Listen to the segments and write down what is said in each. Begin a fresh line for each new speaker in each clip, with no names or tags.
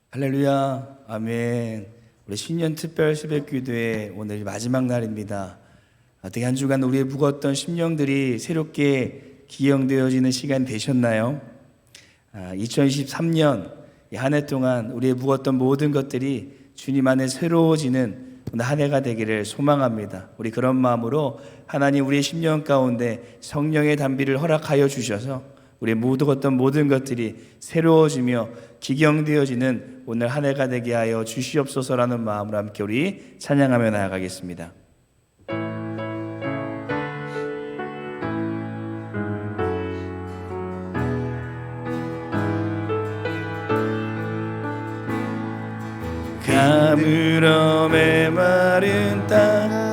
할렐루야, 아멘. 우리 신년 특별 새벽기도회 오늘 마지막 날입니다. 어떻게 한 주간 우리의 묵었던 심령들이 새롭게 기영되어지는 시간 되셨나요? 2023년 한 해 동안 우리의 묵었던 모든 것들이 주님 안에 새로워지는 오늘 한 해가 되기를 소망합니다. 우리 그런 마음으로 하나님 우리의 심령 가운데 성령의 단비를 허락하여 주셔서 우리의 묵었던 모든 것들이 새로워지며 기경되어지는 오늘 한 해가 되게 하여 주시옵소서라는 마음으로 함께 우리 찬양하며 나아가겠습니다. 가물어 메마른 땅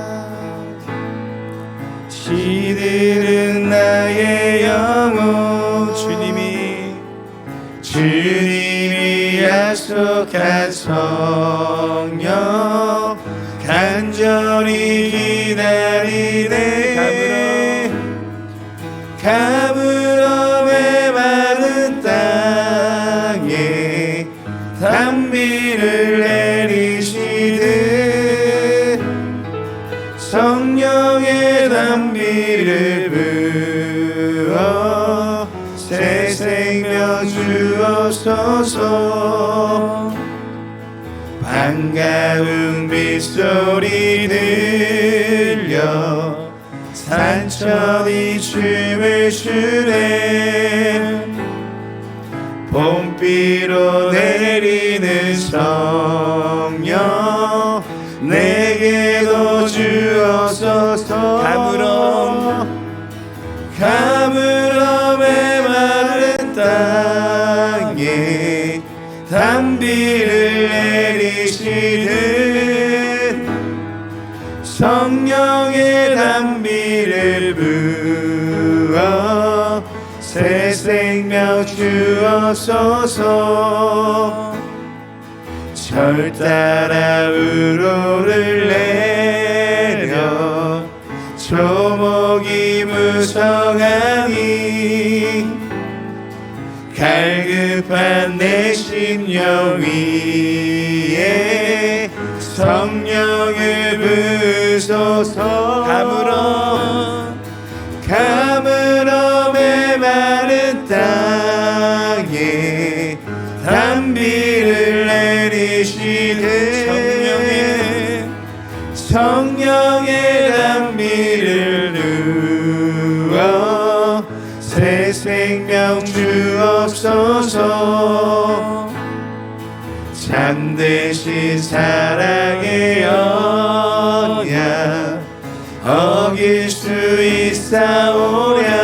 시드는 나의 영혼 주님이 약속한 성령 간절히 기다리네 가물어 메마른 땅에 단비를 내리시듯 성령의 단비를 부어 새 생명 주옵소서 반가운 빗소리 들려 산천이 춤을 추네 봄비로 내리는 성령 내게도 주옵소서 가물어 메마른 땅에 단비를 내리시듯 성령의 단비를 부어 새 생명 주옵소서 절 따라 우로를 내려 조목이 무성하니 갈급한 내 심령 위에 성령을 부소서 가물어 메마른 땅에 단비를 내리시듯 성령의 단비를 누워 새 생명 주옵소서 참되신 사랑의 언약 어길 수 있사오랴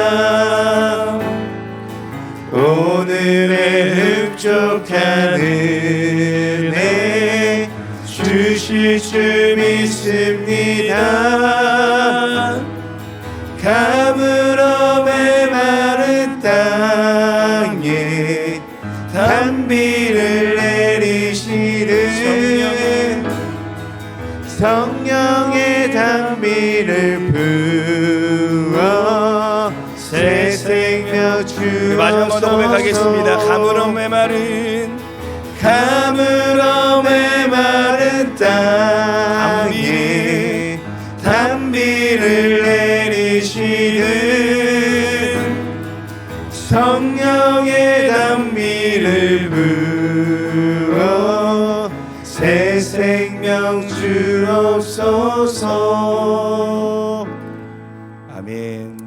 오늘의 흡족한 은혜 주실 줄 믿습니다 가물어 메마른 땅에 단비를 내리시듯 성령의 단비를 부어 새 생명 주옵소서 마지막으로 고백하겠습니다. 가물어 메마른 땅에 단비를 내리시듯 성령의 단비를 부어 새 생명 주옵소서. 아멘.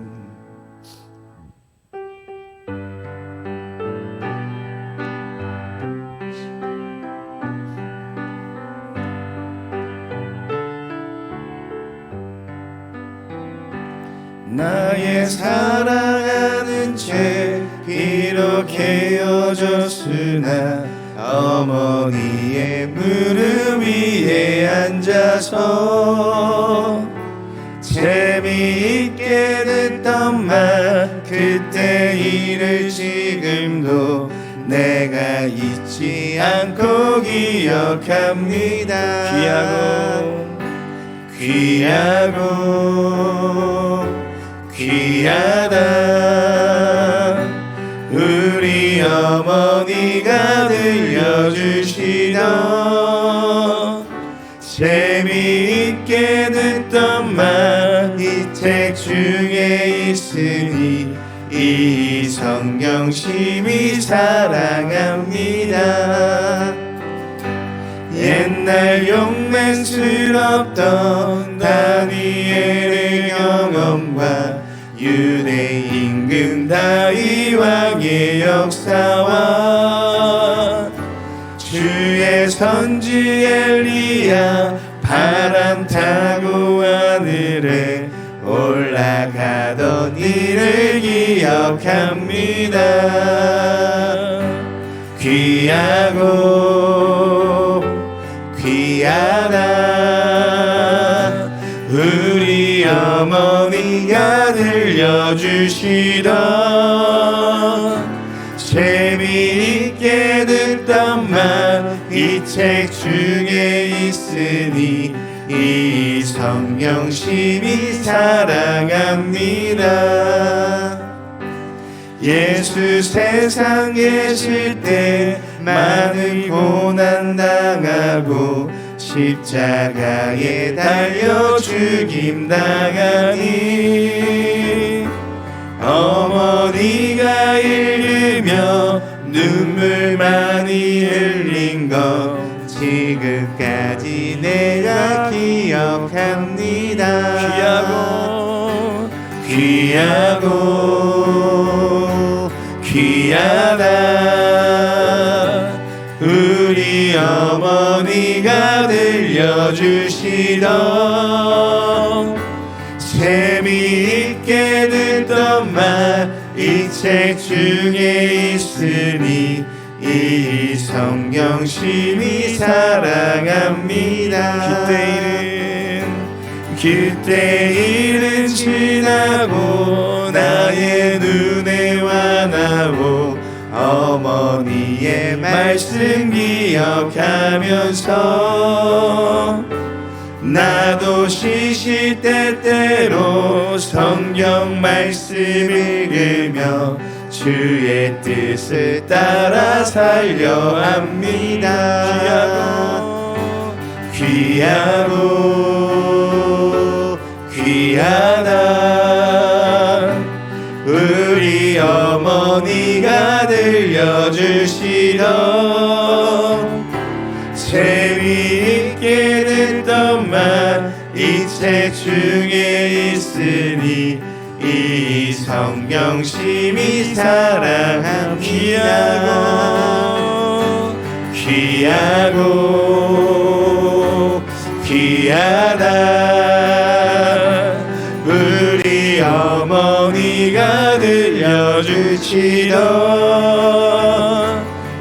나의 사랑하는 죄 비록 헤어졌으나 어머니의 무릎 위에 앉아서 재미있게 듣던 말 그때 일을 지금도 내가 잊지 않고 기억합니다 귀하다 우리 어머니가 들려주신 주시던 재미있게 듣던 말 이 책 중에 있으니 이 성경 심히 사랑합니다. 옛날 용맹스럽던 다니엘의 경험과 유대 임금 다윗 왕의 역사와 주의 선지 엘리야 바람 타고 하늘에 올라가던 일을 기억합니다. 귀하고 귀하다 우리 어머니가 들려주시던 재미있게 듣던 말 이 책 중에 있으니 이 성경 심히 사랑합니다. 예수 세상 계실 때 많은 고난 당하고 십자가에 달려 죽임 당하니 어머니가 읽으며 눈물 많이 흘린 것 지금까지 내가 기억합니다. 귀하고 귀하다 우리 어머니가 들려주시던 재미있게 듣던 말 이 책 중에 있으니 이 성경 심히 사랑합니다. 그때 일은 지나고 나의 눈에 환하고 어머니의 말씀 기억하면서 나도 시시때때로 성경 말씀 읽으며 주의 뜻을 따라 살려 합니다. 귀하고 귀하다 우리 어머니가 들려주시던 재미있게 듣던 말 이 책 중에 있으니 이 성경 심히 사랑합니다. 귀하고 귀하다 우리 어머니가 들려주시던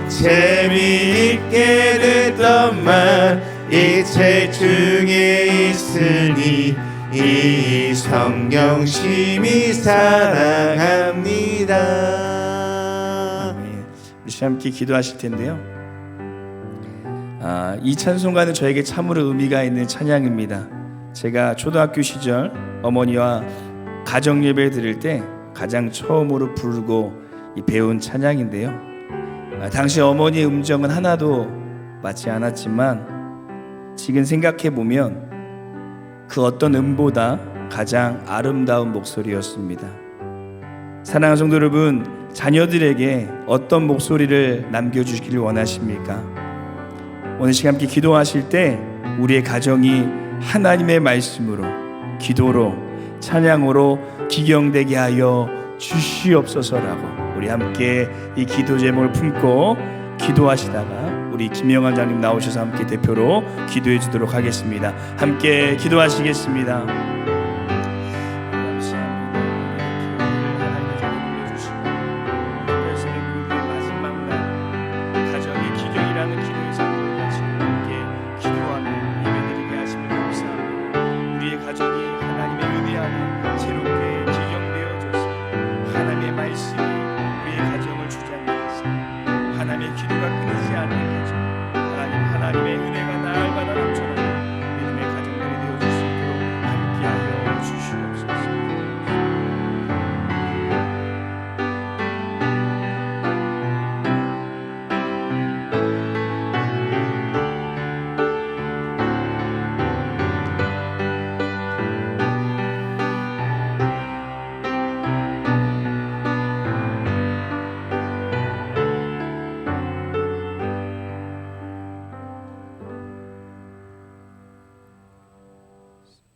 재미있게 듣던 말 이 책 중에 있으니 이 성경 심히 사랑합니다. 우리 함께 기도하실 텐데요. 이 찬송가는 저에게 참으로 의미가 있는 찬양입니다. 제가 초등학교 시절 어머니와 가정 예배 드릴 때 가장 처음으로 부르고 배운 찬양인데요. 당시 어머니의 음정은 하나도 맞지 않았지만 지금 생각해 보면 그 어떤 음보다 가장 아름다운 목소리였습니다. 사랑하는 성도 여러분, 자녀들에게 어떤 목소리를 남겨주시길 원하십니까? 오늘 시간 함께 기도하실 때 우리의 가정이 하나님의 말씀으로, 기도로, 찬양으로 기경되게 하여 주시옵소서라고 우리 함께 이 기도 제목을 품고 기도하시다가 우리 김영환 장님 나오셔서 함께 대표로 기도해 주도록 하겠습니다. 함께 기도하시겠습니다.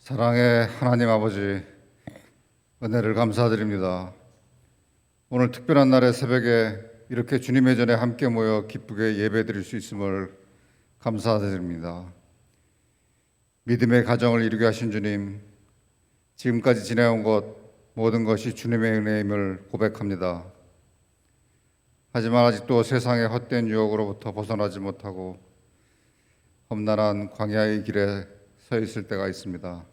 사랑의 하나님 아버지, 은혜를 감사드립니다. 오늘 특별한 날의 새벽에 이렇게 주님의 전에 함께 모여 기쁘게 예배드릴 수 있음을 감사드립니다. 믿음의 가정을 이루게 하신 주님, 지금까지 지내온 것 모든 것이 주님의 은혜임을 고백합니다. 하지만 아직도 세상의 헛된 유혹으로부터 벗어나지 못하고 험난한 광야의 길에 서 있을 때가 있습니다.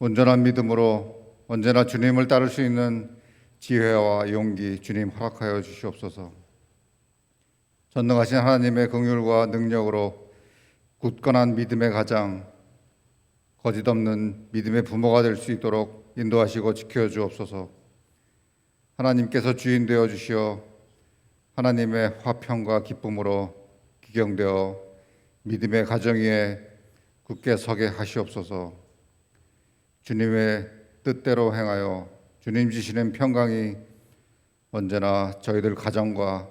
온전한 믿음으로 언제나 주님을 따를 수 있는 지혜와 용기 주님 허락하여 주시옵소서. 전능하신 하나님의 긍휼과 능력으로 굳건한 믿음의 가장, 거짓 없는 믿음의 부모가 될 수 있도록 인도하시고 지켜 주옵소서. 하나님께서 주인 되어 주시어 하나님의 화평과 기쁨으로 기경되어 믿음의 가정 위에 굳게 서게 하시옵소서. 주님의 뜻대로 행하여 주님 주시는 평강이 언제나 저희들 가정과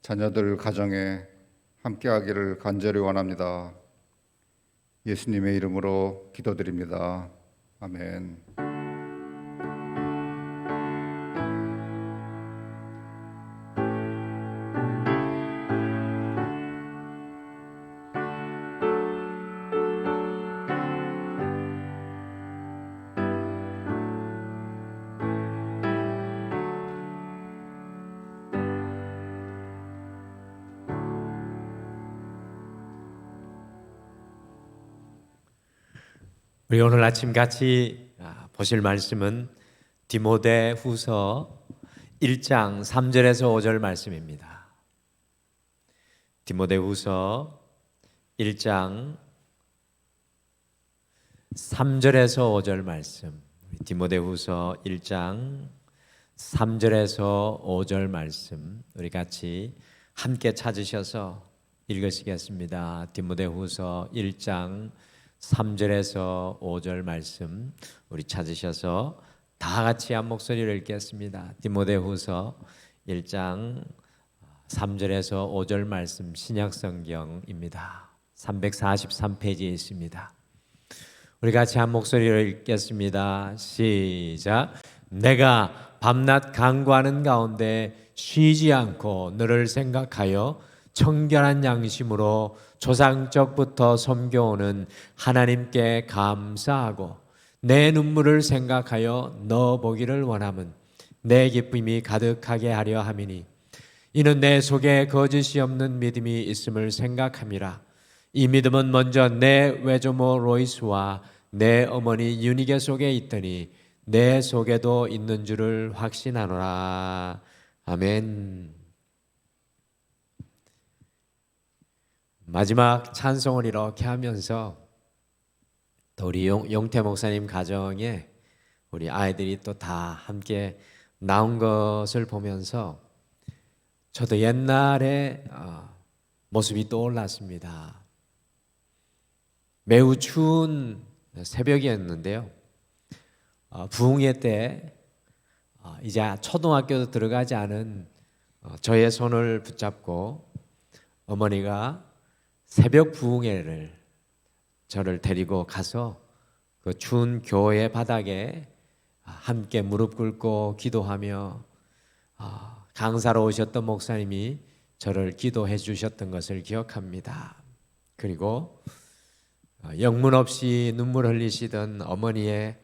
자녀들 가정에 함께하기를 간절히 원합니다. 예수님의 이름으로 기도드립니다. 아멘.
우리 오늘 아침 같이 보실 말씀은 디모데후서 1장 3절에서 5절 말씀입니다. 디모데후서 1장 3절에서 5절 말씀. 디모데후서 1장 3절에서 5절 말씀 우리 같이 함께 찾으셔서 읽으시겠습니다. 디모데후서 1장 3절에서 5절 말씀 우리 찾으셔서 다 같이 한 목소리를 읽겠습니다. 디모데후서 1장 3절에서 5절 말씀 신약성경입니다. 343페이지에 있습니다. 우리 같이 한 목소리를 읽겠습니다. 시작. 내가 밤낮 간구하는 가운데 쉬지 않고 너를 생각하여 청결한 양심으로 조상적부터 섬겨오는 하나님께 감사하고 내 눈물을 생각하여 너 보기를 원함은 내 기쁨이 가득하게 하려 함이니 이는 내 속에 거짓이 없는 믿음이 있음을 생각함이라. 이 믿음은 먼저 내 외조모 로이스와 내 어머니 유니게 속에 있더니 내 속에도 있는 줄을 확신하노라. 아멘. 마지막 찬송을 이렇게 하면서 또 우리 용태 목사님 가정에 우리 아이들이 또 다 함께 나온 것을 보면서 저도 옛날에 모습이 떠올랐습니다. 매우 추운 새벽이었는데요. 부흥회 때 이제 초등학교도 들어가지 않은 저의 손을 붙잡고 어머니가 새벽 부흥회를 저를 데리고 가서 그 추운 교회 바닥에 함께 무릎 꿇고 기도하며 강사로 오셨던 목사님이 저를 기도해 주셨던 것을 기억합니다. 그리고 영문 없이 눈물 흘리시던 어머니의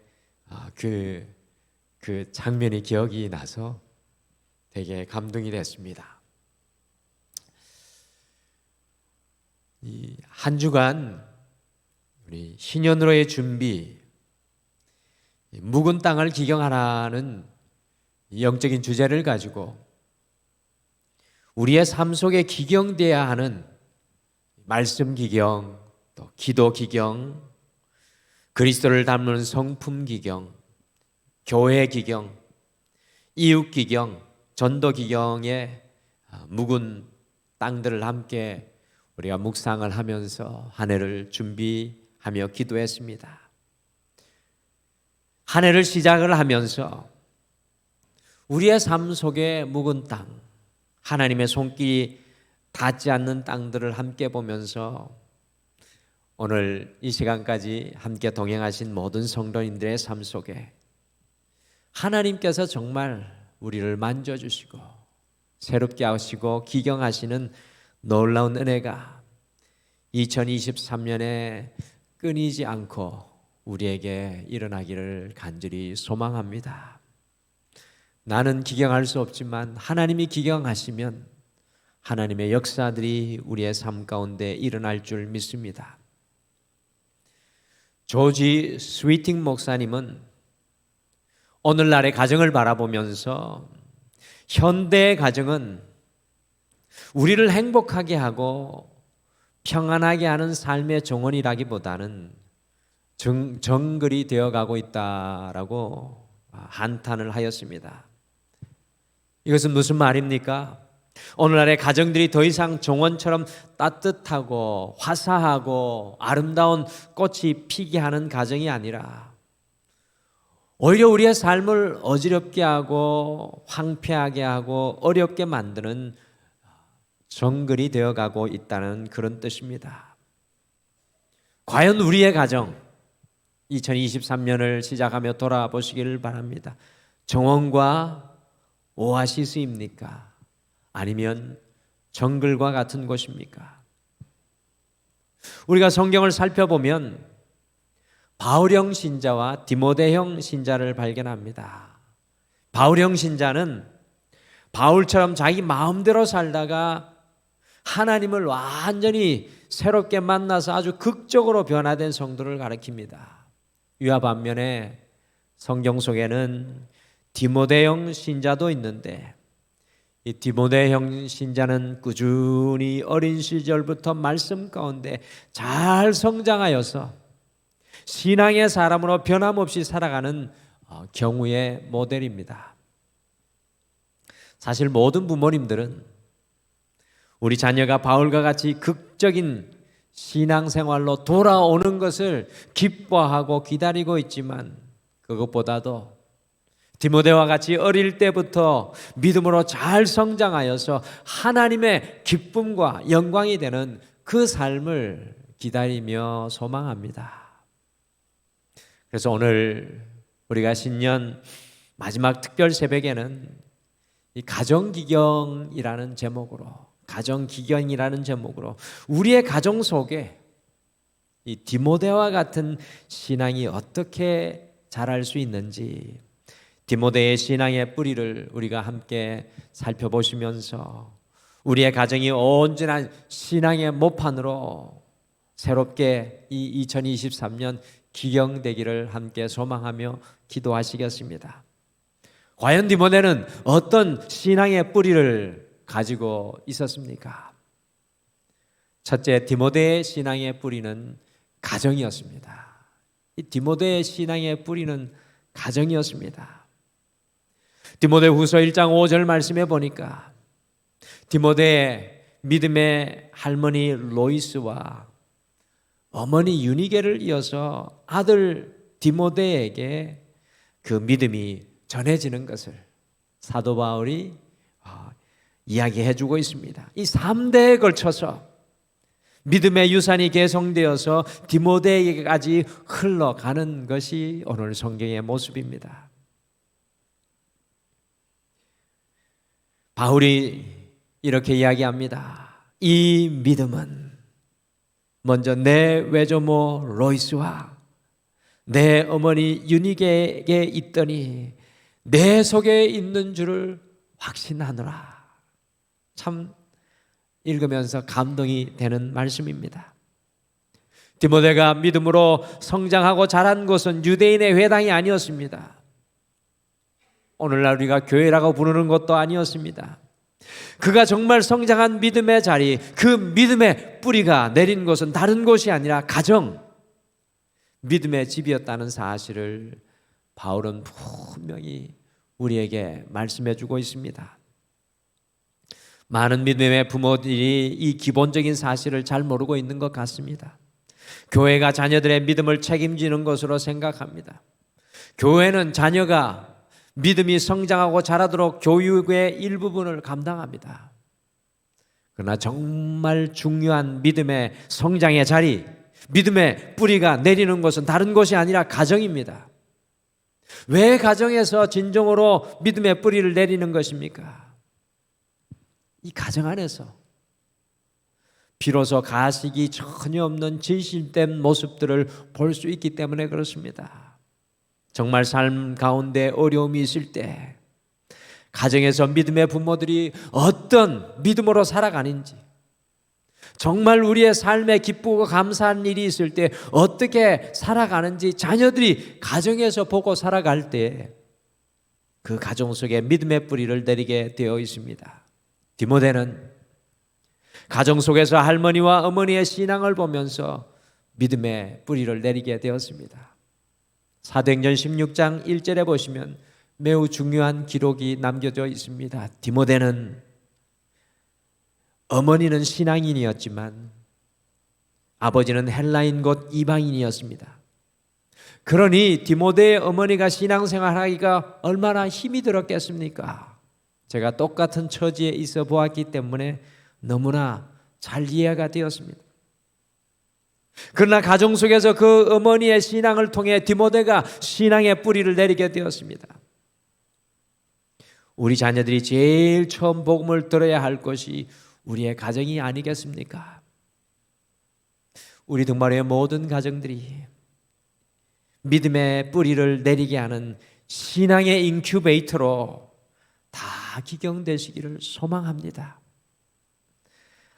그 장면이 기억이 나서 되게 감동이 됐습니다. 이 한 주간 우리 신년으로의 준비, 묵은 땅을 기경하라는 영적인 주제를 가지고 우리의 삶 속에 기경돼야 하는 말씀 기경, 또 기도 기경, 그리스도를 닮는 성품 기경, 교회 기경, 이웃 기경, 전도 기경의 묵은 땅들을 함께 우리가 묵상을 하면서 한 해를 준비하며 기도했습니다. 한 해를 시작을 하면서 우리의 삶 속에 묵은 땅, 하나님의 손길이 닿지 않는 땅들을 함께 보면서 오늘 이 시간까지 함께 동행하신 모든 성도님들의 삶 속에 하나님께서 정말 우리를 만져주시고 새롭게 하시고 기경하시는 놀라운 은혜가 2023년에 끊이지 않고 우리에게 일어나기를 간절히 소망합니다. 나는 기경할 수 없지만 하나님이 기경하시면 하나님의 역사들이 우리의 삶 가운데 일어날 줄 믿습니다. 조지 스위팅 목사님은 오늘날의 가정을 바라보면서 현대의 가정은 우리를 행복하게 하고 평안하게 하는 삶의 정원이라기보다는 정글이 되어가고 있다라고 한탄을 하였습니다. 이것은 무슨 말입니까? 오늘날의 가정들이 더 이상 정원처럼 따뜻하고 화사하고 아름다운 꽃이 피게 하는 가정이 아니라 오히려 우리의 삶을 어지럽게 하고 황폐하게 하고 어렵게 만드는 정글이 되어가고 있다는 그런 뜻입니다. 과연 우리의 가정 2023년을 시작하며 돌아보시기를 바랍니다. 정원과 오아시스입니까? 아니면 정글과 같은 곳입니까? 우리가 성경을 살펴보면 바울형 신자와 디모데형 신자를 발견합니다. 바울형 신자는 바울처럼 자기 마음대로 살다가 하나님을 완전히 새롭게 만나서 아주 극적으로 변화된 성도를 가리킵니다. 이와 반면에 성경 속에는 디모데형 신자도 있는데 이 디모데형 신자는 꾸준히 어린 시절부터 말씀 가운데 잘 성장하여서 신앙의 사람으로 변함없이 살아가는 경우의 모델입니다. 사실 모든 부모님들은 우리 자녀가 바울과 같이 극적인 신앙생활로 돌아오는 것을 기뻐하고 기다리고 있지만 그것보다도 디모데와 같이 어릴 때부터 믿음으로 잘 성장하여서 하나님의 기쁨과 영광이 되는 그 삶을 기다리며 소망합니다. 그래서 오늘 우리가 신년 마지막 특별 새벽에는 이 가정기경이라는 제목으로 우리의 가정 속에 이 디모데와 같은 신앙이 어떻게 자랄 수 있는지 디모데의 신앙의 뿌리를 우리가 함께 살펴보시면서 우리의 가정이 온전한 신앙의 모판으로 새롭게 이 2023년 기경되기를 함께 소망하며 기도하시겠습니다. 과연 디모데는 어떤 신앙의 뿌리를 가지고 있었습니까? 첫째, 디모데의 신앙의 뿌리는 가정이었습니다. 이 디모데의 신앙의 뿌리는 가정이었습니다. 디모데후서 1장 5절 말씀에 보니까 디모데의 믿음의 할머니 로이스와 어머니 유니게를 이어서 아들 디모데에게 그 믿음이 전해지는 것을 사도 바울이 이야기해 주고 있습니다. 이 3대에 걸쳐서 믿음의 유산이 계승되어서 디모데에게까지 흘러가는 것이 오늘 성경의 모습입니다. 바울이 이렇게 이야기합니다. 이 믿음은 먼저 내 외조모 로이스와 내 어머니 유니게에게 있더니 내 속에 있는 줄을 확신하노라. 참 읽으면서 감동이 되는 말씀입니다. 디모데가 믿음으로 성장하고 자란 곳은 유대인의 회당이 아니었습니다. 오늘날 우리가 교회라고 부르는 것도 아니었습니다. 그가 정말 성장한 믿음의 자리, 그 믿음의 뿌리가 내린 곳은 다른 곳이 아니라 가정, 믿음의 집이었다는 사실을 바울은 분명히 우리에게 말씀해 주고 있습니다. 많은 믿음의 부모들이 이 기본적인 사실을 잘 모르고 있는 것 같습니다. 교회가 자녀들의 믿음을 책임지는 것으로 생각합니다. 교회는 자녀가 믿음이 성장하고 자라도록 교육의 일부분을 감당합니다. 그러나 정말 중요한 믿음의 성장의 자리, 믿음의 뿌리가 내리는 곳은 다른 곳이 아니라 가정입니다. 왜 가정에서 진정으로 믿음의 뿌리를 내리는 것입니까? 이 가정 안에서 비로소 가식이 전혀 없는 진실된 모습들을 볼 수 있기 때문에 그렇습니다. 정말 삶 가운데 어려움이 있을 때 가정에서 믿음의 부모들이 어떤 믿음으로 살아가는지, 정말 우리의 삶에 기쁘고 감사한 일이 있을 때 어떻게 살아가는지 자녀들이 가정에서 보고 살아갈 때 그 가정 속에 믿음의 뿌리를 내리게 되어 있습니다. 디모데는 가정 속에서 할머니와 어머니의 신앙을 보면서 믿음의 뿌리를 내리게 되었습니다. 사도행전 16장 1절에 보시면 매우 중요한 기록이 남겨져 있습니다. 디모데는 어머니는 신앙인이었지만 아버지는 헬라인 곧 이방인이었습니다. 그러니 디모데의 어머니가 신앙생활하기가 얼마나 힘이 들었겠습니까? 제가 똑같은 처지에 있어 보았기 때문에 너무나 잘 이해가 되었습니다. 그러나 가정 속에서 그 어머니의 신앙을 통해 디모데가 신앙의 뿌리를 내리게 되었습니다. 우리 자녀들이 제일 처음 복음을 들어야 할 것이 우리의 가정이 아니겠습니까? 우리 등말의 모든 가정들이 믿음의 뿌리를 내리게 하는 신앙의 인큐베이터로 다 기경되시기를 소망합니다.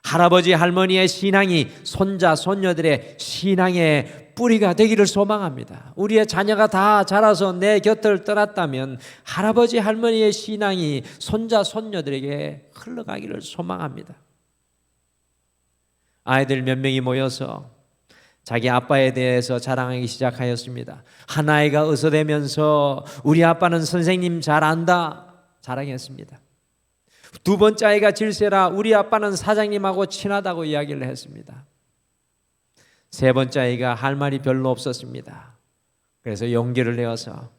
할아버지 할머니의 신앙이 손자 손녀들의 신앙의 뿌리가 되기를 소망합니다. 우리의 자녀가 다 자라서 내 곁을 떠났다면 할아버지 할머니의 신앙이 손자 손녀들에게 흘러가기를 소망합니다. 아이들 몇 명이 모여서 자기 아빠에 대해서 자랑하기 시작하였습니다. 한 아이가 의서대면서 우리 아빠는 선생님 잘 안다 자랑했습니다. 두 번째 아이가 질세라 우리 아빠는 사장님하고 친하다고 이야기를 했습니다. 세 번째 아이가 할 말이 별로 없었습니다. 그래서 용기를 내어서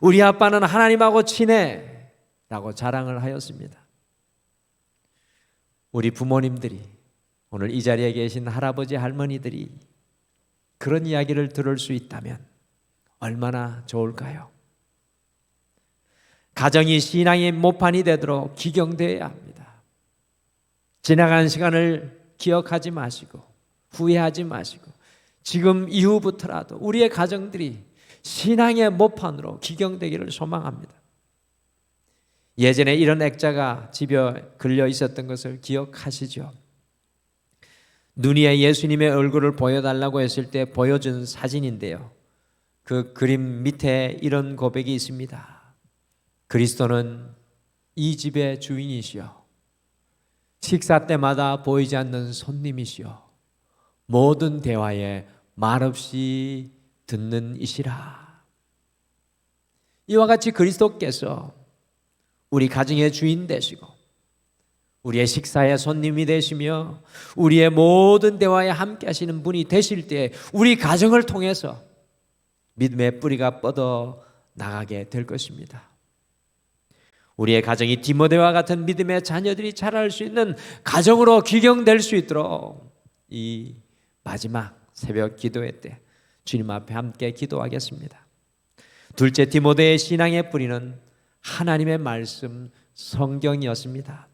우리 아빠는 하나님하고 친해 라고 자랑을 하였습니다. 우리 부모님들이, 오늘 이 자리에 계신 할아버지 할머니들이 그런 이야기를 들을 수 있다면 얼마나 좋을까요? 가정이 신앙의 모판이 되도록 기경되어야 합니다. 지나간 시간을 기억하지 마시고 후회하지 마시고 지금 이후부터라도 우리의 가정들이 신앙의 모판으로 기경되기를 소망합니다. 예전에 이런 액자가 집에 걸려 있었던 것을 기억하시죠? 눈 위에 예수님의 얼굴을 보여달라고 했을 때 보여준 사진인데요. 그 그림 밑에 이런 고백이 있습니다. 그리스도는 이 집의 주인이시여, 식사 때마다 보이지 않는 손님이시여, 모든 대화에 말없이 듣는 이시라. 이와 같이 그리스도께서 우리 가정의 주인 되시고 우리의 식사의 손님이 되시며 우리의 모든 대화에 함께 하시는 분이 되실 때 우리 가정을 통해서 믿음의 뿌리가 뻗어 나가게 될 것입니다. 우리의 가정이 디모데와 같은 믿음의 자녀들이 자랄 수 있는 가정으로 기경될 수 있도록 이 마지막 새벽 기도회 때 주님 앞에 함께 기도하겠습니다. 둘째, 디모데의 신앙의 뿌리는 하나님의 말씀 성경이었습니다.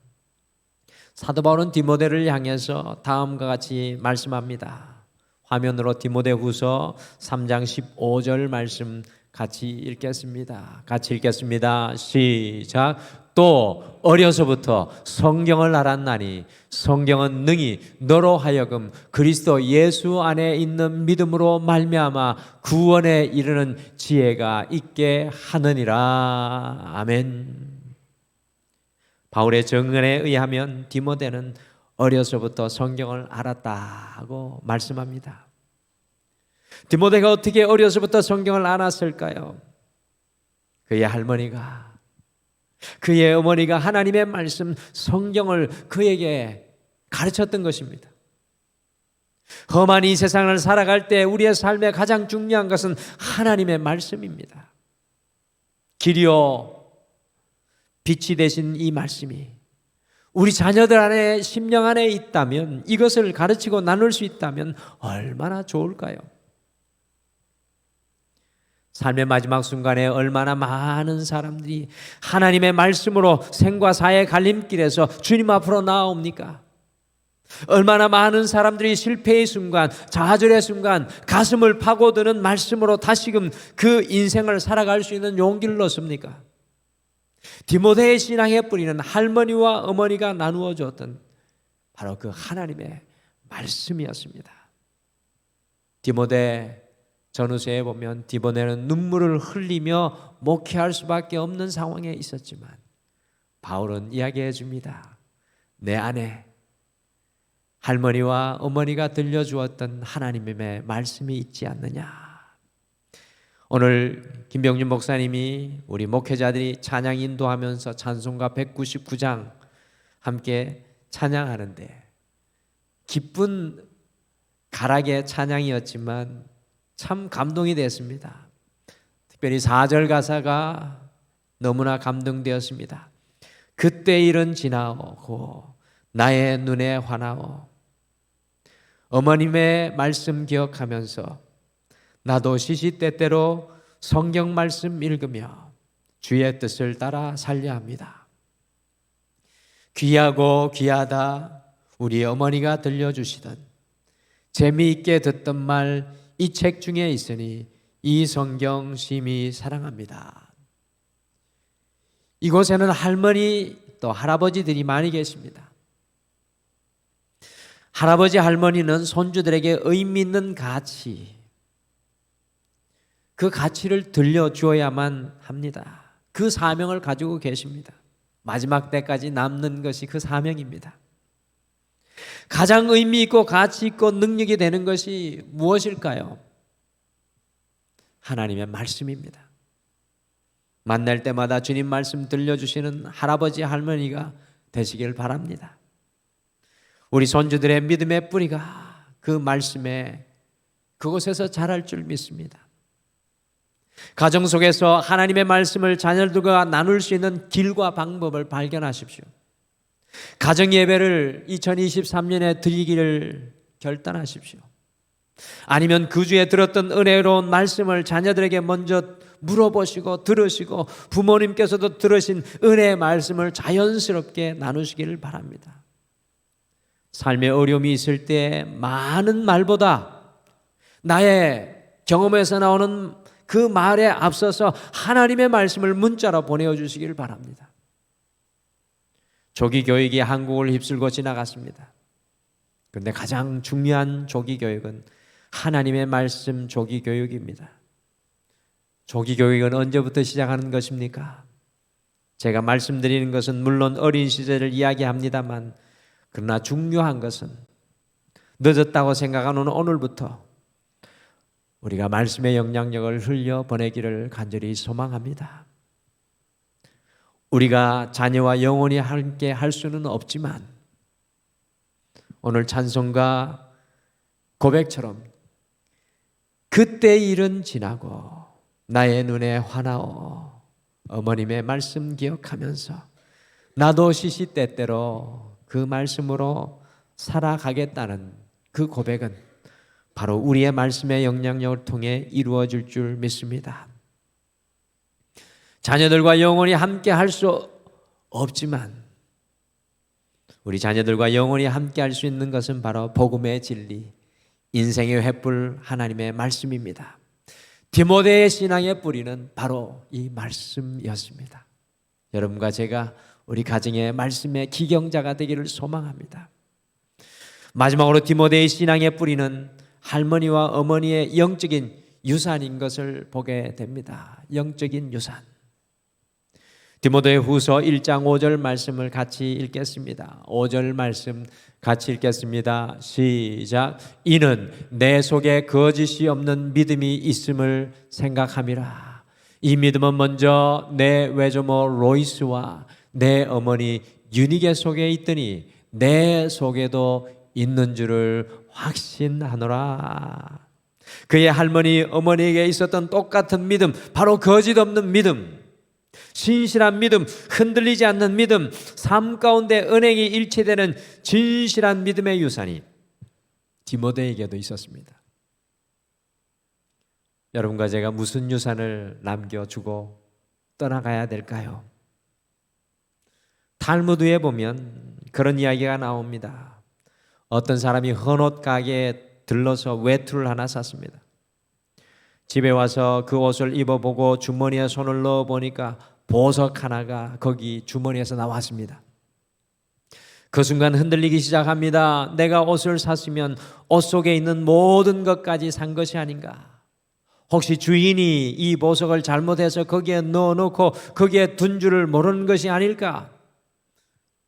사도 바울은 디모데를 향해서 다음과 같이 말씀합니다. 화면으로 디모데후서 3장 15절 말씀 같이 읽겠습니다. 같이 읽겠습니다. 시작. 또 어려서부터 성경을 알았나니 성경은 능히 너로 하여금 그리스도 예수 안에 있는 믿음으로 말미암아 구원에 이르는 지혜가 있게 하느니라. 아멘. 바울의 증언에 의하면 디모데는 어려서부터 성경을 알았다고 말씀합니다. 디모데가 어떻게 어려서부터 성경을 알았을까요? 그의 할머니가, 그의 어머니가 하나님의 말씀 성경을 그에게 가르쳤던 것입니다. 험한 이 세상을 살아갈 때 우리의 삶에 가장 중요한 것은 하나님의 말씀입니다. 길이요 빛이 되신 이 말씀이 우리 자녀들 안에, 심령 안에 있다면, 이것을 가르치고 나눌 수 있다면 얼마나 좋을까요? 삶의 마지막 순간에 얼마나 많은 사람들이 하나님의 말씀으로 생과 사의 갈림길에서 주님 앞으로 나아옵니까? 얼마나 많은 사람들이 실패의 순간, 좌절의 순간, 가슴을 파고드는 말씀으로 다시금 그 인생을 살아갈 수 있는 용기를 얻습니까? 디모데의 신앙의 뿌리는 할머니와 어머니가 나누어 주었던 바로 그 하나님의 말씀이었습니다. 디모데 전후서에 보면 디모데는 눈물을 흘리며 목회할 수밖에 없는 상황에 있었지만 바울은 이야기해 줍니다. 내 안에 할머니와 어머니가 들려주었던 하나님의 말씀이 있지 않느냐. 오늘 김병준 목사님이 우리 목회자들이 찬양 인도하면서 찬송가 199장 함께 찬양하는데 기쁜 가락의 찬양이었지만 참 감동이 됐습니다. 특별히 4절 가사가 너무나 감동되었습니다. 그때 일은 지나오고 나의 눈에 환하오. 어머님의 말씀 기억하면서 나도 시시때때로 성경 말씀 읽으며 주의 뜻을 따라 살려 합니다. 귀하고 귀하다 우리 어머니가 들려주시던 재미있게 듣던 말 이 책 중에 있으니 이 성경 심히 사랑합니다. 이곳에는 할머니 또 할아버지들이 많이 계십니다. 할아버지 할머니는 손주들에게 의미 있는 가치, 그 가치를 들려주어야만 합니다. 그 사명을 가지고 계십니다. 마지막 때까지 남는 것이 그 사명입니다. 가장 의미 있고 가치 있고 능력이 되는 것이 무엇일까요? 하나님의 말씀입니다. 만날 때마다 주님 말씀 들려주시는 할아버지 할머니가 되시길 바랍니다. 우리 손주들의 믿음의 뿌리가 그 말씀에 그곳에서 자랄 줄 믿습니다. 가정 속에서 하나님의 말씀을 자녀들과 나눌 수 있는 길과 방법을 발견하십시오. 가정 예배를 2023년에 드리기를 결단하십시오. 아니면 그 주에 들었던 은혜로운 말씀을 자녀들에게 먼저 물어보시고 들으시고 부모님께서도 들으신 은혜의 말씀을 자연스럽게 나누시기를 바랍니다. 삶의 어려움이 있을 때 많은 말보다 나의 경험에서 나오는 그 말에 앞서서 하나님의 말씀을 문자로 보내주시기를 바랍니다. 조기 교육이 한국을 휩쓸고 지나갔습니다. 그런데 가장 중요한 조기 교육은 하나님의 말씀 조기 교육입니다. 조기 교육은 언제부터 시작하는 것입니까? 제가 말씀드리는 것은 물론 어린 시절을 이야기합니다만 그러나 중요한 것은 늦었다고 생각하는 오늘부터 우리가 말씀의 영향력을 흘려보내기를 간절히 소망합니다. 우리가 자녀와 영원히 함께 할 수는 없지만 오늘 찬송가 고백처럼 그때 일은 지나고 나의 눈에 환하오. 어머님의 말씀 기억하면서 나도 시시때때로 그 말씀으로 살아가겠다는 그 고백은 바로 우리의 말씀의 영향력을 통해 이루어질 줄 믿습니다. 자녀들과 영원히 함께 할 수 없지만 우리 자녀들과 영원히 함께 할 수 있는 것은 바로 복음의 진리, 인생의 횃불 하나님의 말씀입니다. 디모데의 신앙의 뿌리는 바로 이 말씀이었습니다. 여러분과 제가 우리 가정의 말씀의 기경자가 되기를 소망합니다. 마지막으로 디모데의 신앙의 뿌리는 할머니와 어머니의 영적인 유산인 것을 보게 됩니다. 영적인 유산. 디모데 후서 1장 5절 말씀을 같이 읽겠습니다. 5절 말씀 같이 읽겠습니다. 시작. 이는 내 속에 거짓이 없는 믿음이 있음을 생각함이라. 이 믿음은 먼저 내 외조모 로이스와 내 어머니 유니게 속에 있더니 내 속에도 있는 줄을 확신하노라. 그의 할머니 어머니에게 있었던 똑같은 믿음, 바로 거짓 없는 믿음. 신실한 믿음, 흔들리지 않는 믿음, 삶 가운데 은행이 일치되는 진실한 믿음의 유산이 디모데에게도 있었습니다. 여러분과 제가 무슨 유산을 남겨주고 떠나가야 될까요? 탈무드에 보면 그런 이야기가 나옵니다. 어떤 사람이 헌옷 가게에 들러서 외투를 하나 샀습니다. 집에 와서 그 옷을 입어보고 주머니에 손을 넣어보니까 보석 하나가 거기 주머니에서 나왔습니다. 그 순간 흔들리기 시작합니다. 내가 옷을 샀으면 옷 속에 있는 모든 것까지 산 것이 아닌가? 혹시 주인이 이 보석을 잘못해서 거기에 넣어놓고 거기에 둔 줄을 모르는 것이 아닐까?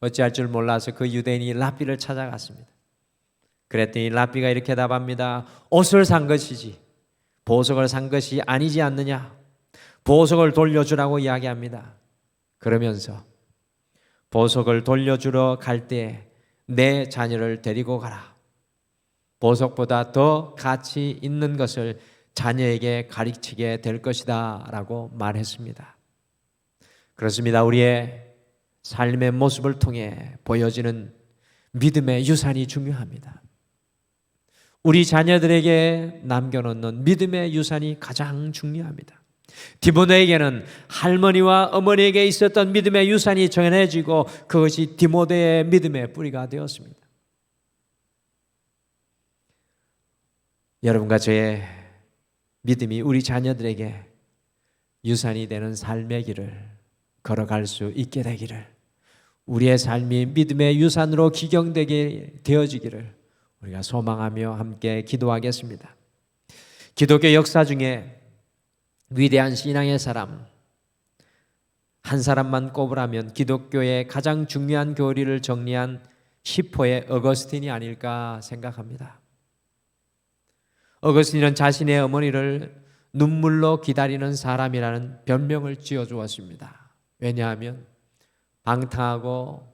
어찌할 줄 몰라서 그 유대인이 랍비를 찾아갔습니다. 그랬더니 랍비가 이렇게 답합니다. 옷을 산 것이지 보석을 산 것이 아니지 않느냐? 보석을 돌려주라고 이야기합니다. 그러면서 보석을 돌려주러 갈 때 내 자녀를 데리고 가라. 보석보다 더 가치 있는 것을 자녀에게 가르치게 될 것이다 라고 말했습니다. 그렇습니다. 우리의 삶의 모습을 통해 보여지는 믿음의 유산이 중요합니다. 우리 자녀들에게 남겨놓는 믿음의 유산이 가장 중요합니다. 디모데에게는 할머니와 어머니에게 있었던 믿음의 유산이 전해지고 그것이 디모데의 믿음의 뿌리가 되었습니다. 여러분과 저의 믿음이 우리 자녀들에게 유산이 되는 삶의 길을 걸어갈 수 있게 되기를, 우리의 삶이 믿음의 유산으로 기경되게 되어지기를 우리가 소망하며 함께 기도하겠습니다. 기독교 역사 중에 위대한 신앙의 사람 한 사람만 꼽으라면 기독교의 가장 중요한 교리를 정리한 시포의 어거스틴이 아닐까 생각합니다. 어거스틴은 자신의 어머니를 눈물로 기다리는 사람이라는 별명을 지어주었습니다. 왜냐하면 방탕하고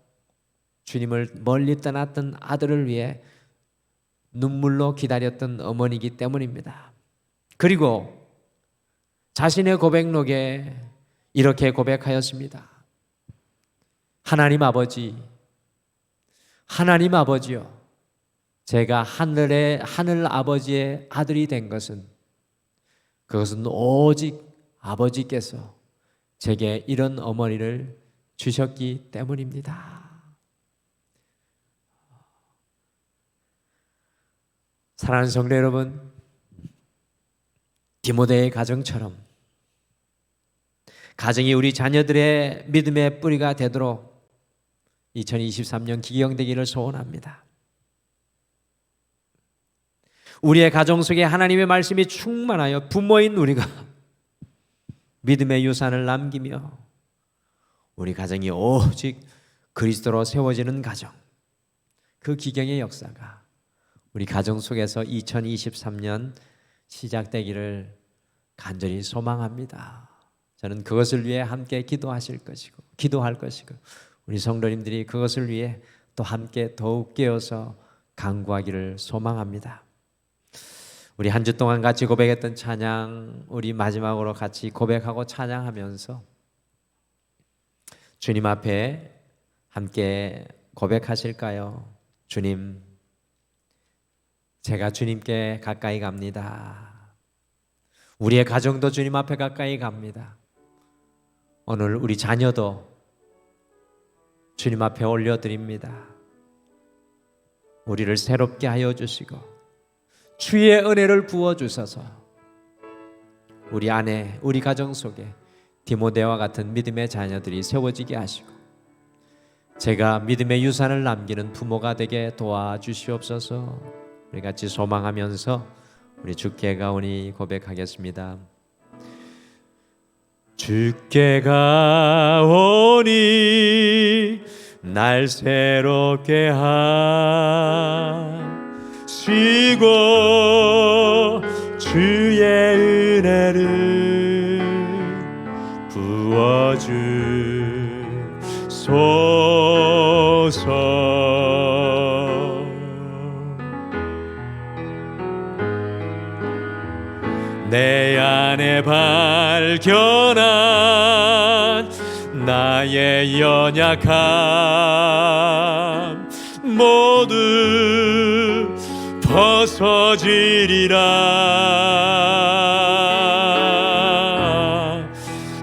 주님을 멀리 떠났던 아들을 위해 눈물로 기다렸던 어머니이기 때문입니다. 그리고 자신의 고백록에 이렇게 고백하였습니다. 하나님 아버지요, 제가 하늘 아버지의 아들이 된 것은 그것은 오직 아버지께서 제게 이런 어머니를 주셨기 때문입니다. 사랑하는 성도 여러분, 디모데의 가정처럼 가정이 우리 자녀들의 믿음의 뿌리가 되도록 2023년 기경되기를 소원합니다. 우리의 가정 속에 하나님의 말씀이 충만하여 부모인 우리가 믿음의 유산을 남기며 우리 가정이 오직 그리스도로 세워지는 가정, 그 기경의 역사가 우리 가정 속에서 2023년 시작되기를 간절히 소망합니다. 저는 그것을 위해 함께 기도할 것이고 우리 성도님들이 그것을 위해 또 함께 더욱 깨어서 간구하기를 소망합니다. 우리 한 주 동안 같이 고백했던 찬양, 우리 마지막으로 같이 고백하고 찬양하면서 주님 앞에 함께 고백하실까요? 주님, 제가 주님께 가까이 갑니다. 우리의 가정도 주님 앞에 가까이 갑니다. 오늘 우리 자녀도 주님 앞에 올려드립니다. 우리를 새롭게 하여 주시고 주의 은혜를 부어주셔서 우리 안에, 우리 가정 속에 디모데와 같은 믿음의 자녀들이 세워지게 하시고 제가 믿음의 유산을 남기는 부모가 되게 도와주시옵소서. 우리 같이 소망하면서 우리 주께 가오니 고백하겠습니다. 주께 가오니 날 새롭게 하시고 주의 은혜를 부어주소서. 내 안에 발견한 나의 연약함 모두 벗어지리라.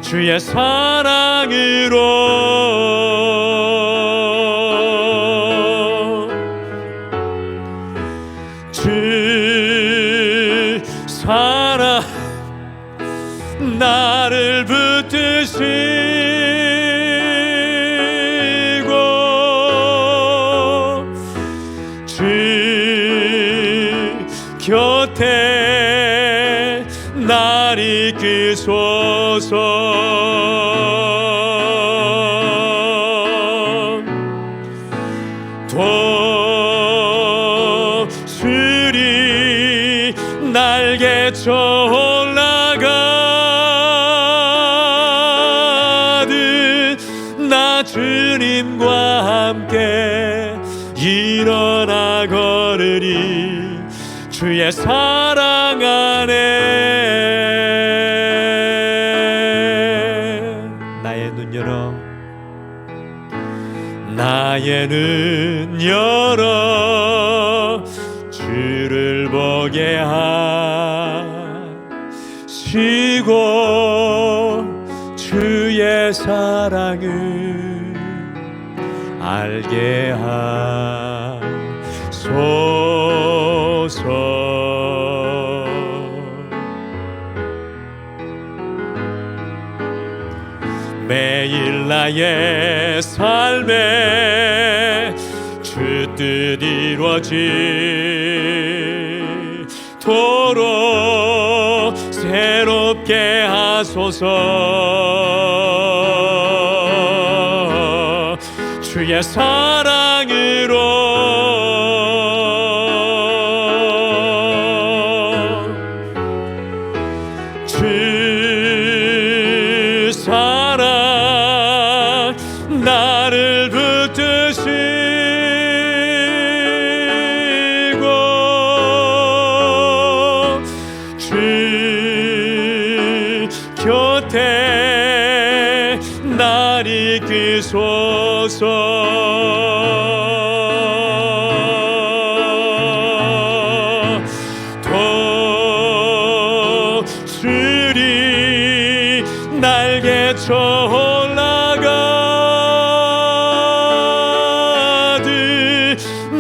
주의 사랑으로 주 사랑 나를 붙드시고 주 곁에 날 이끄소서. 도술이 날개쳐 올라가듯 나 주님과 함께 일어나 걸으리. 주의 사랑 안에 나의 눈 열어, 나의 눈 열어 주를 보게 하시고 주의 사랑을 알게 하소서. 매일 나의 삶에 주 뜻 이루어지도록 새롭게 하소서. 주의 사랑으로 주 사랑 나를 붙드시고 주 곁에 날 이끄소서. 도술이 날개쳐 올라가듯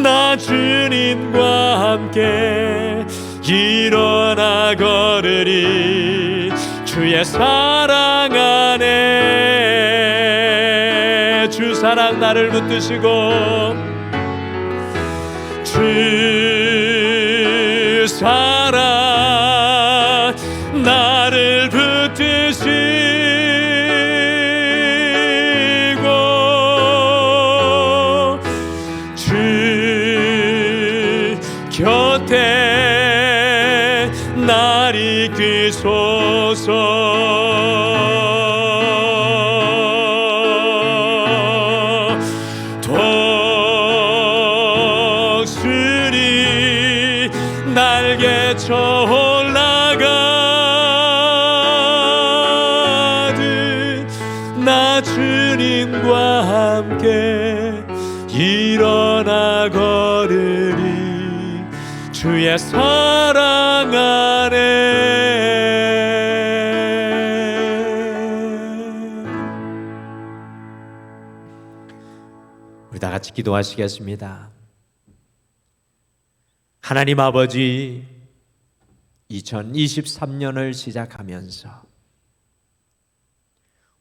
나 주님과 함께 일어나 걸으리. 주의 사랑 안에 주 사랑 나를 붙드시고 주 사랑 나를 붙드시고 주 곁에 날 이끄소서. 독수리 날개쳐 올라가듯 나 주님과 함께 일어나 걸으리. 주의 사랑 안에 우리 다 같이 기도하시겠습니다. 하나님 아버지, 2023년을 시작하면서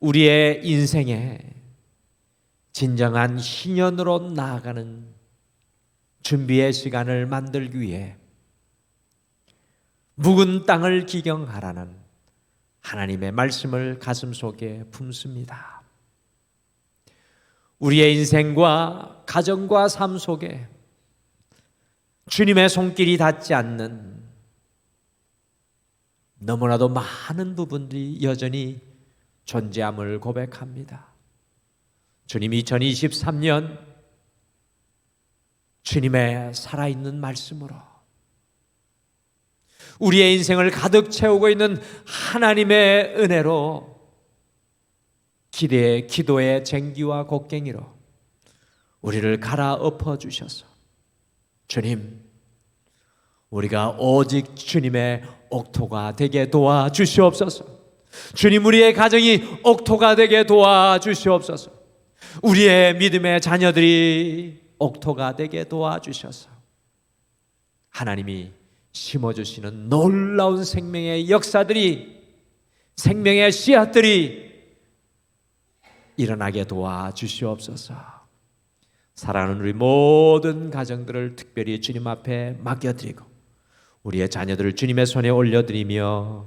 우리의 인생에 진정한 신년으로 나아가는 준비의 시간을 만들기 위해 묵은 땅을 기경하라는 하나님의 말씀을 가슴속에 품습니다. 우리의 인생과 가정과 삶 속에 주님의 손길이 닿지 않는 너무나도 많은 부분들이 여전히 존재함을 고백합니다. 주님, 2023년 주님의 살아있는 말씀으로 우리의 인생을 가득 채우고 있는 하나님의 은혜로 기도의 쟁기와 곡괭이로 우리를 갈아엎어 주셔서 주님, 우리가 오직 주님의 옥토가 되게 도와주시옵소서. 주님, 우리의 가정이 옥토가 되게 도와주시옵소서. 우리의 믿음의 자녀들이 옥토가 되게 도와주셔서 하나님이 심어주시는 놀라운 생명의 역사들이, 생명의 씨앗들이 일어나게 도와주시옵소서. 사랑하는 우리 모든 가정들을 특별히 주님 앞에 맡겨드리고 우리의 자녀들을 주님의 손에 올려드리며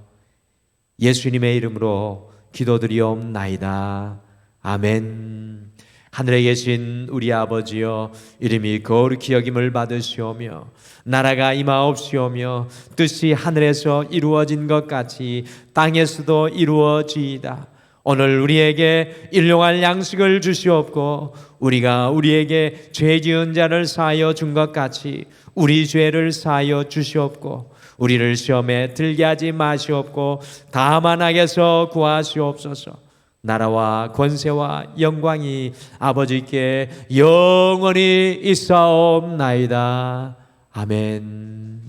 예수님의 이름으로 기도드리옵나이다. 아멘. 하늘에 계신 우리 아버지여, 이름이 거룩히 여김을 받으시오며 나라가 임하옵시오며 뜻이 하늘에서 이루어진 것 같이 땅에서도 이루어지이다. 오늘 우리에게 일용할 양식을 주시옵고 우리가 우리에게 죄 지은 자를 사하여 준 것 같이 우리 죄를 사하여 주시옵고 우리를 시험에 들게 하지 마시옵고 다만 악에서 구하시옵소서. 나라와 권세와 영광이 아버지께 영원히 있사옵나이다. 아멘.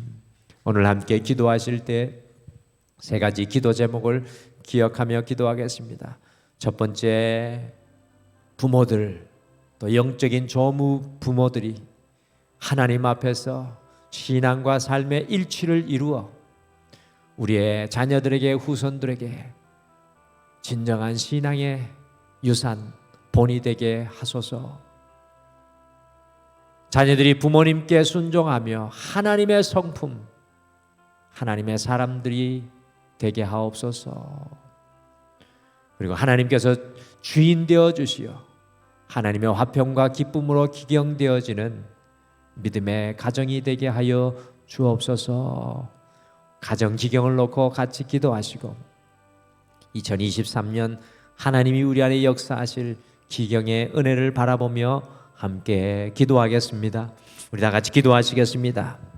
오늘 함께 기도하실 때 세 가지 기도 제목을 기억하며 기도하겠습니다. 첫 번째, 부모들, 또 영적인 조무 부모들이 하나님 앞에서 신앙과 삶의 일치를 이루어 우리의 자녀들에게, 후손들에게 진정한 신앙의 유산, 본이 되게 하소서. 자녀들이 부모님께 순종하며 하나님의 성품, 하나님의 사람들이 되게 하옵소서. 그리고 하나님께서 주인 되어 주시어 하나님의 화평과 기쁨으로 기경되어지는 믿음의 가정이 되게 하여 주옵소서. 가정 기경을 놓고 같이 기도하시고 2023년 하나님이 우리 안에 역사하실 기경의 은혜를 바라보며 함께 기도하겠습니다. 우리 다 같이 기도하시겠습니다.